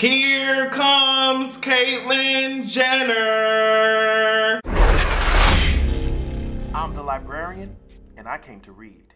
Here comes Caitlyn Jenner. I'm the librarian, and I came to read.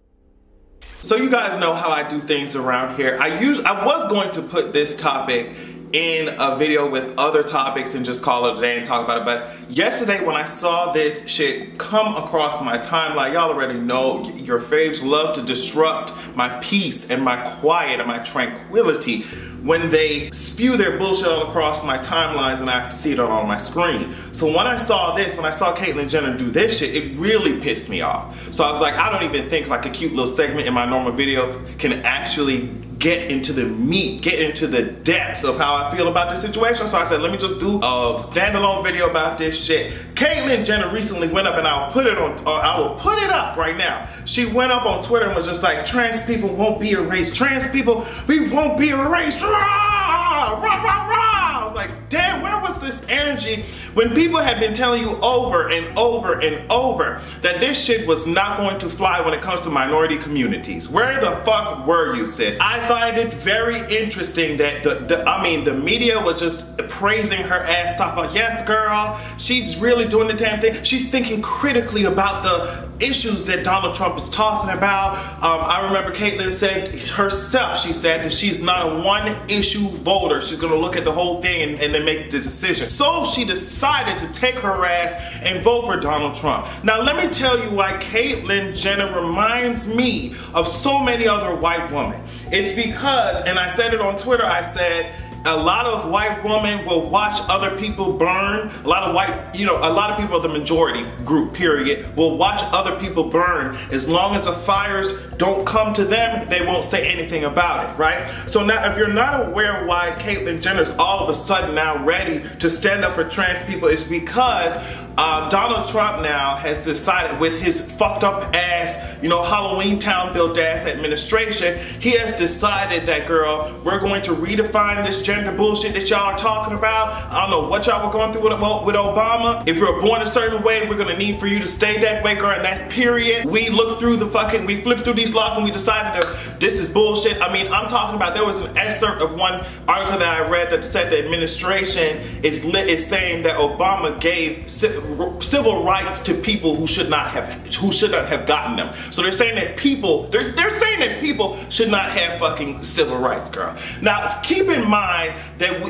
So you guys know how I do things around here. I was going to put this topic in a video with other topics and just call it a day and talk about it, but yesterday when I saw this shit come across my timeline, y'all already know your faves love to disrupt my peace and my quiet and my tranquility when they spew their bullshit all across my timelines and I have to see it on my screen. So when I saw this, when I saw Caitlyn Jenner do this shit, it really pissed me off. So I was like, I don't even think like a cute little segment in my normal video can actually get into the meat, get into the depths of how I feel about this situation. So I said, let me just do a standalone video about this shit. Caitlyn Jenner recently went up, and I will put it up right now. She went up on Twitter and was just like, trans people won't be erased. Trans people, we won't be erased. Rah, rah, rah, rah. I was like, damn, where was this energy when people had been telling you over and over and over that this shit was not going to fly when it comes to minority communities? Where the fuck were you, sis? I find it very interesting that the media was just praising her ass, talking about, yes girl, she's really doing the damn thing. She's thinking critically about the issues that Donald Trump is talking about. I remember Caitlyn said herself, she said that she's not a one-issue voter. She's gonna look at the whole thing and then make the decision. So she decided to take her ass and vote for Donald Trump. Now let me tell you why Caitlyn Jenner reminds me of so many other white women. It's because, and I said it on Twitter, I said, a lot of white women will watch other people burn. A lot of people, the majority group, period, will watch other people burn. As long as the fires don't come to them, they won't say anything about it, right? So now, if you're not aware why Caitlyn Jenner's all of a sudden now ready to stand up for trans people, it's because Donald Trump now has decided, with his fucked up ass, Halloween Town built ass administration, he has decided that, girl, we're going to redefine this gender bullshit that y'all are talking about. I don't know what y'all were going through with Obama. If you're born a certain way, we're gonna need for you to stay that way, girl, and that's period. We looked through we flipped through these laws and we decided that this is bullshit. I mean, I'm talking about, there was an excerpt of one article that I read that said the administration is saying that Obama gave civil rights to people who should not have gotten them. So they're saying that people, they're saying that people should not have fucking civil rights, girl. Now keep in mind that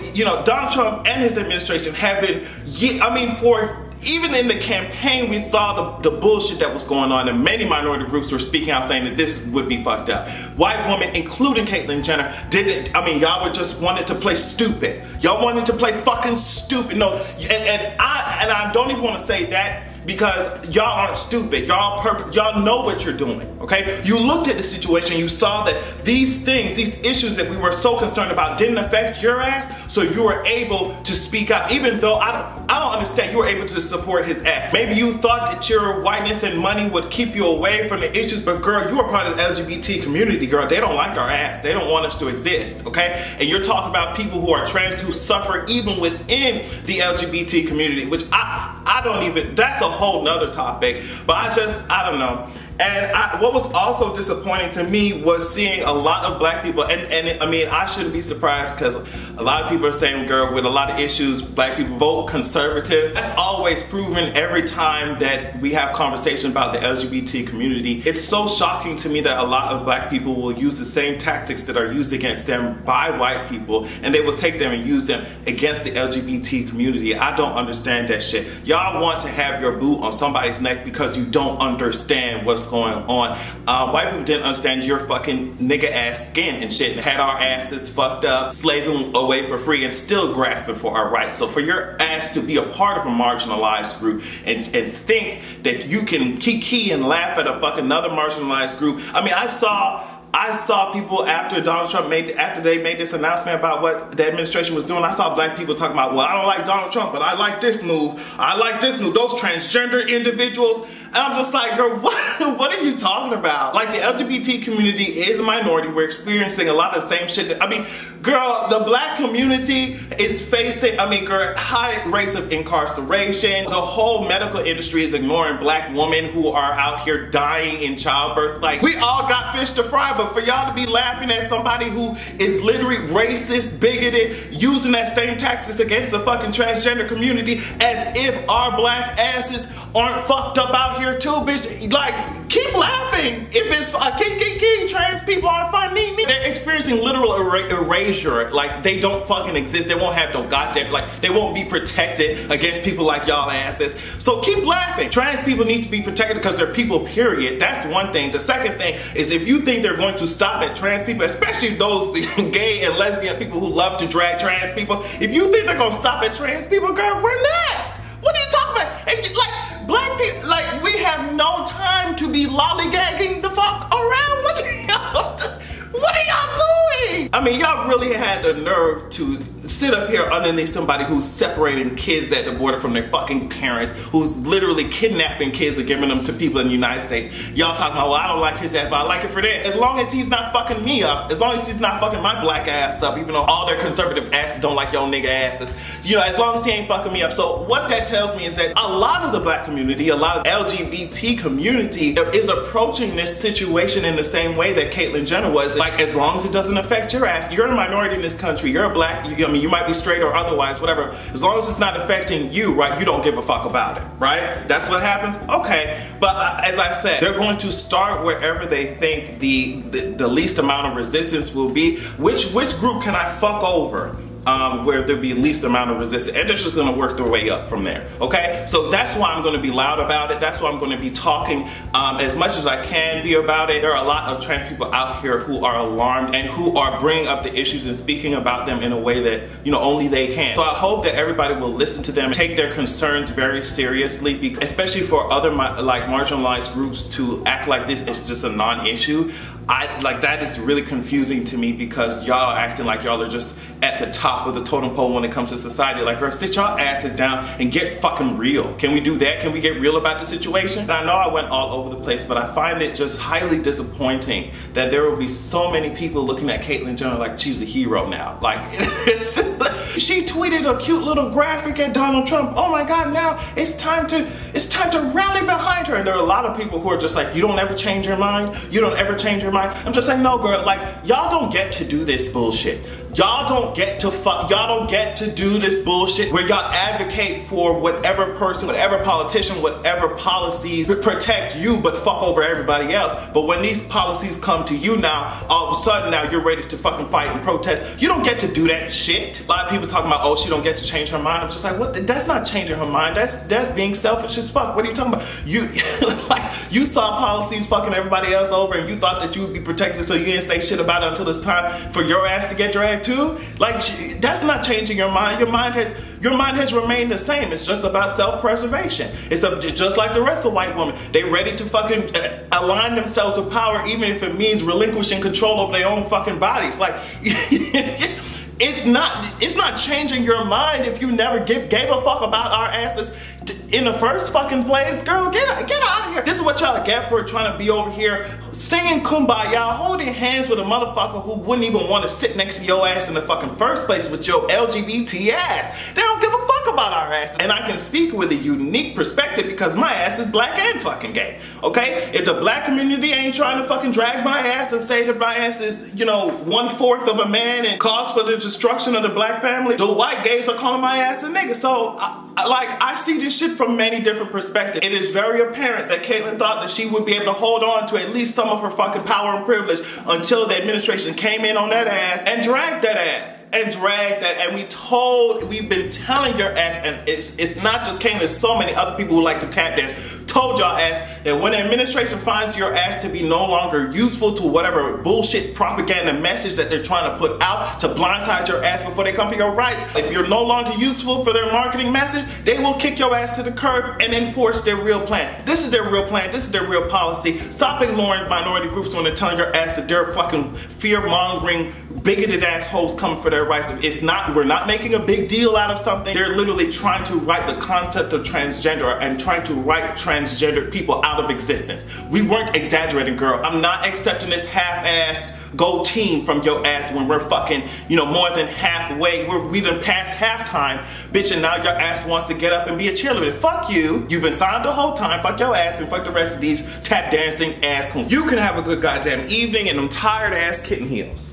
Donald Trump and his administration have been, even in the campaign, we saw the bullshit that was going on, and many minority groups were speaking out saying that this would be fucked up. White women, including Caitlyn Jenner, y'all would just wanted to play stupid. Y'all wanted to play fucking stupid. No, and I don't even want to say that, because y'all aren't stupid. Y'all know what you're doing, okay? You looked at the situation, you saw that these things, these issues that we were so concerned about didn't affect your ass, so you were able to speak out, even though I don't understand, you were able to support his ass. Maybe you thought that your whiteness and money would keep you away from the issues, but girl, you are part of the LGBT community, girl. They don't like our ass. They don't want us to exist, okay? And you're talking about people who are trans, who suffer even within the LGBT community, which I don't even, that's a whole nother topic, but I don't know. And what was also disappointing to me was seeing a lot of black people, and I mean, I shouldn't be surprised, because a lot of people are saying, girl, with a lot of issues, black people vote conservative. That's always proven every time that we have conversation about the LGBT community. It's so shocking to me that a lot of black people will use the same tactics that are used against them by white people, and they will take them and use them against the LGBT community. I don't understand that shit. Y'all want to have your boot on somebody's neck because you don't understand what's going on. White people didn't understand your fucking nigga ass skin and shit, and had our asses fucked up, slaving away for free, and still grasping for our rights. So for your ass to be a part of a marginalized group and think that you can kiki and laugh at a fucking another marginalized group. I mean, I saw people after Donald Trump after they made this announcement about what the administration was doing, I saw black people talking about, well, I don't like Donald Trump, but I like this move. I like this move. Those transgender individuals. And I'm just like, girl, what are you talking about? Like, the LGBT community is a minority. We're experiencing a lot of the same shit. I mean, girl, the black community is facing, I mean, girl, high rates of incarceration. The whole medical industry is ignoring black women who are out here dying in childbirth. Like, we all got fish to fry, but for y'all to be laughing at somebody who is literally racist, bigoted, using that same tactics against the fucking transgender community as if our black asses aren't fucked up out here too, bitch. Like, keep laughing. If it's trans people aren't funny, they're experiencing literal erasure. Like, they don't fucking exist. They won't have no goddamn, like, they won't be protected against people like y'all asses. So keep laughing. Trans people need to be protected because they're people, period. That's one thing. The second thing is, if you think they're going to stop at trans people, especially those gay and lesbian people who love to drag trans people, if you think they're gonna stop at trans people, girl, we're next. What are you talking about? And like, black people, like, we have no time to be lollygagging the fuck around. What are y'all doing? I mean, y'all really had the nerve to sit up here underneath somebody who's separating kids at the border from their fucking parents, who's literally kidnapping kids and giving them to people in the United States. Y'all talking about, well, I don't like his ass, but I like it for this. As long as he's not fucking me up, as long as he's not fucking my black ass up, even though all their conservative asses don't like your nigga asses, you know, as long as he ain't fucking me up. So what that tells me is that a lot of the black community, a lot of LGBT community is approaching this situation in the same way that Caitlyn Jenner was. Like, as long as it doesn't affect your ass, you're a minority in this country, you're a black, I mean, you might be straight or otherwise, whatever. As long as it's not affecting you, right, you don't give a fuck about it, right? That's what happens? Okay. But as I said, they're going to start wherever they think the least amount of resistance will be. Which group can I fuck over? Where there'll be least amount of resistance, and they're just gonna work their way up from there, okay? So that's why I'm gonna be loud about it. That's why I'm gonna be talking as much as I can be about it. There are a lot of trans people out here who are alarmed and who are bringing up the issues and speaking about them in a way that, you know, only they can. So I hope that everybody will listen to them, take their concerns very seriously, especially for other like marginalized groups to act like this is just a non-issue. Like, that is really confusing to me, because y'all are acting like y'all are just at the top of the totem pole when it comes to society. Like, girl, sit y'all asses down and get fucking real. Can we do that? Can we get real about the situation? And I know I went all over the place, but I find it just highly disappointing that there will be so many people looking at Caitlyn Jenner like she's a hero now. Like, she tweeted a cute little graphic at Donald Trump. Oh my God, now it's time to rally behind her. And there are a lot of people who are just like, you don't ever change your mind? You don't ever change your mind? I'm just like, no, girl, like, y'all don't get to do this bullshit. Y'all don't get to do this bullshit where y'all advocate for whatever person, whatever politician, whatever policies protect you but fuck over everybody else. But when these policies come to you now, all of a sudden now you're ready to fucking fight and protest. You don't get to do that shit. A lot of people talking about, oh, she don't get to change her mind. I'm just like, what? That's not changing her mind. That's being selfish as fuck. What are you talking about? You like, you saw policies fucking everybody else over and you thought that you would be protected, so you didn't say shit about it until it's time for your ass to get dragged too? Like, that's not changing your mind. Your mind has remained the same. It's just about self-preservation. It's just like the rest of white women. They ready to fucking align themselves with power, even if it means relinquishing control over their own fucking bodies. Like, it's not changing your mind if you never gave a fuck about our asses in the first fucking place. Girl, get out of here. This is what y'all get for trying to be over here singing kumbaya, holding hands with a motherfucker who wouldn't even want to sit next to your ass in the fucking first place with your LGBT ass. They don't give a fuck about our ass. And I can speak with a unique perspective because my ass is black and fucking gay, okay? If the black community ain't trying to fucking drag my ass and say that my ass is, you know, 1/4 of a man and cause for the destruction of the black family, the white gays are calling my ass a nigga. So, I see this shit from many different perspectives. It is very apparent that Caitlyn thought that she would be able to hold on to at least some of her fucking power and privilege until the administration came in on that ass and dragged that ass. And we've been telling your ass, and it's not just Caitlyn, there's so many other people who like to tap dance, told y'all ass that when the administration finds your ass to be no longer useful to whatever bullshit propaganda message that they're trying to put out to blindside your ass before they come for your rights, if you're no longer useful for their marketing message, they will kick your ass to the curb and enforce their real plan. This is their real plan. This is their real policy. Stop ignoring minority groups when they're telling your ass that they're fucking fear-mongering bigoted assholes coming for their rights. It's not, we're not making a big deal out of something. They're literally trying to write the concept of transgender and trying to write transgender people out of existence. We weren't exaggerating, girl. I'm not accepting this half-assed go team from your ass when we're fucking, you know, more than halfway. We done past halftime, bitch, and now your ass wants to get up and be a cheerleader. Fuck you. You've been signed the whole time. Fuck your ass and fuck the rest of these tap dancing ass coons. You can have a good goddamn evening and them tired ass kitten heels.